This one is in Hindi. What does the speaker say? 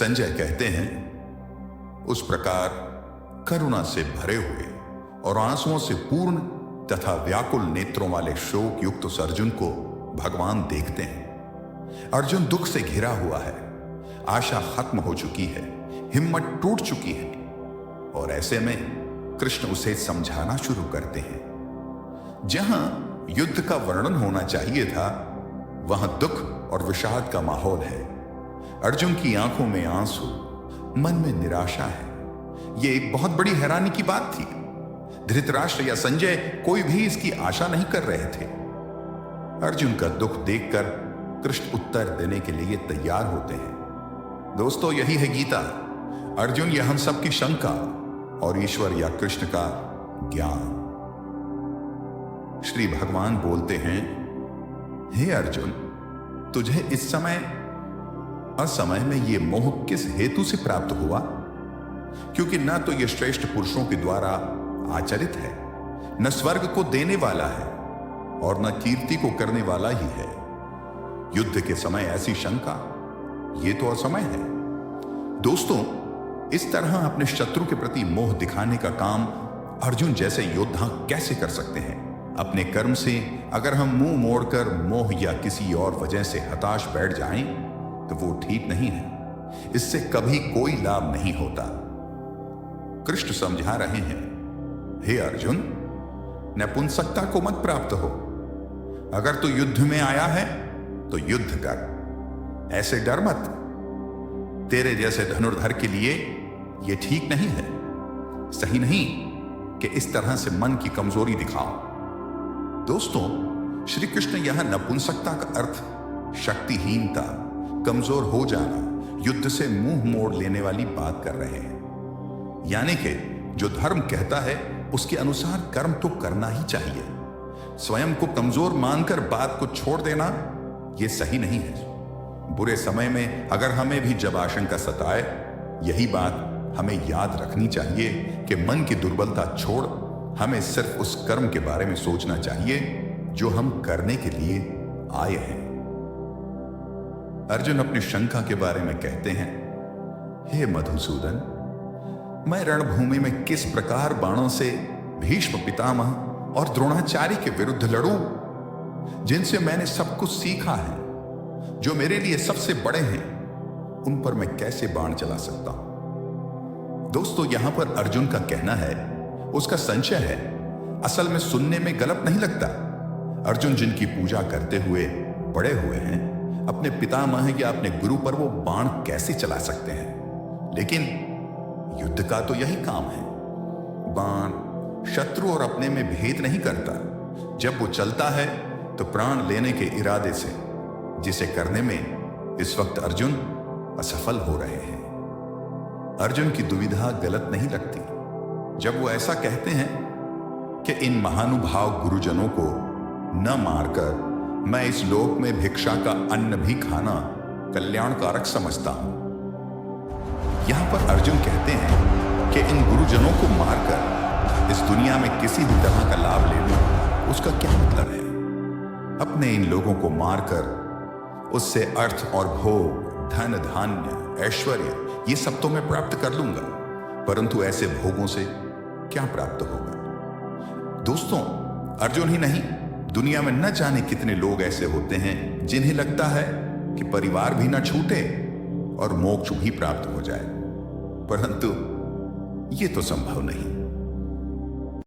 संजय कहते हैं, उस प्रकार करुणा से भरे हुए और आंसुओं से पूर्ण तथा व्याकुल नेत्रों वाले शोक युक्त उस अर्जुन को भगवान देखते हैं। अर्जुन दुख से घिरा हुआ है, आशा खत्म हो चुकी है, हिम्मत टूट चुकी है, और ऐसे में कृष्ण उसे समझाना शुरू करते हैं। जहां युद्ध का वर्णन होना चाहिए था, वहां दुख और विषाद का माहौल है। अर्जुन की आंखों में आंसू, मन में निराशा है। यह एक बहुत बड़ी हैरानी की बात थी। धृतराष्ट्र या संजय कोई भी इसकी आशा नहीं कर रहे थे। अर्जुन का दुख देखकर कृष्ण उत्तर देने के लिए तैयार होते हैं। दोस्तों, यही है गीता। अर्जुन या हम सब की शंका और ईश्वर या कृष्ण का ज्ञान। श्री भगवान बोलते हैं, हे अर्जुन, तुझे इस समय असमय में यह मोह किस हेतु से प्राप्त हुआ? क्योंकि न तो यह श्रेष्ठ पुरुषों के द्वारा आचरित है, न स्वर्ग को देने वाला है, और न कीर्ति को करने वाला ही है। युद्ध के समय ऐसी शंका, यह तो असमय है। दोस्तों, इस तरह अपने शत्रु के प्रति मोह दिखाने का काम अर्जुन जैसे योद्धा कैसे कर सकते हैं? अपने कर्म से अगर हम मुंह मोड़कर मोह या किसी और वजह से हताश बैठ जाएं, तो वो ठीक नहीं है। इससे कभी कोई लाभ नहीं होता। कृष्ण समझा रहे हैं, हे अर्जुन, नपुंसकता को मत प्राप्त हो। अगर तू युद्ध में आया है तो युद्ध कर, ऐसे डर मत। तेरे जैसे धनुर्धर के लिए यह ठीक नहीं है। सही नहीं कि इस तरह से मन की कमजोरी दिखाओ। दोस्तों, श्री कृष्ण यहां नपुंसकता का अर्थ शक्तिहीनता, कमजोर हो जाना, युद्ध से मुंह मोड़ लेने वाली बात कर रहे हैं। यानी कि जो धर्म कहता है उसके अनुसार कर्म तो करना ही चाहिए। स्वयं को कमजोर मानकर बात को छोड़ देना यह सही नहीं है। बुरे समय में अगर हमें भी जब आशंका सताए, यही बात हमें याद रखनी चाहिए कि मन की दुर्बलता छोड़ हमें सिर्फ उस कर्म के बारे में सोचना चाहिए जो हम करने के लिए आए हैं। अर्जुन अपनी शंका के बारे में कहते हैं, हे मधुसूदन, मैं रणभूमि में किस प्रकार बाणों से भीष्म पितामह और द्रोणाचार्य के विरुद्ध लड़ूं, जिनसे मैंने सब कुछ सीखा है, जो मेरे लिए सबसे बड़े हैं, उन पर मैं कैसे बाण चला सकता हूं? दोस्तों, यहां पर अर्जुन का कहना है, उसका संशय है, असल में सुनने में गलत नहीं लगता। अर्जुन जिनकी पूजा करते हुए बड़े हुए हैं, अपने पितामह या अपने गुरु पर वो बाण कैसे चला सकते हैं? लेकिन युद्ध का तो यही काम है। बाण शत्रु और अपने में भेद नहीं करता। जब वो चलता है तो प्राण लेने के इरादे से, जिसे करने में इस वक्त अर्जुन असफल हो रहे हैं। अर्जुन की दुविधा गलत नहीं लगती जब वो ऐसा कहते हैं कि इन महानुभाव गुरुजनों को न मारकर मैं इस लोक में भिक्षा का अन्न भी खाना कल्याणकारक समझता हूं। यहां पर अर्जुन कहते हैं कि इन गुरुजनों को मारकर इस दुनिया में किसी भी तरह का लाभ ले लूं, उसका क्या मतलब है? अपने इन लोगों को मारकर उससे अर्थ और भोग, धन धान्य, ऐश्वर्य, ये सब तो मैं प्राप्त कर लूंगा, परंतु ऐसे भोगों से क्या प्राप्त होगा? दोस्तों, अर्जुन ही नहीं, दुनिया में न जाने कितने लोग ऐसे होते हैं जिन्हें लगता है कि परिवार भी न छूटे और मोक्ष भी प्राप्त हो जाए, परंतु ये तो संभव नहीं।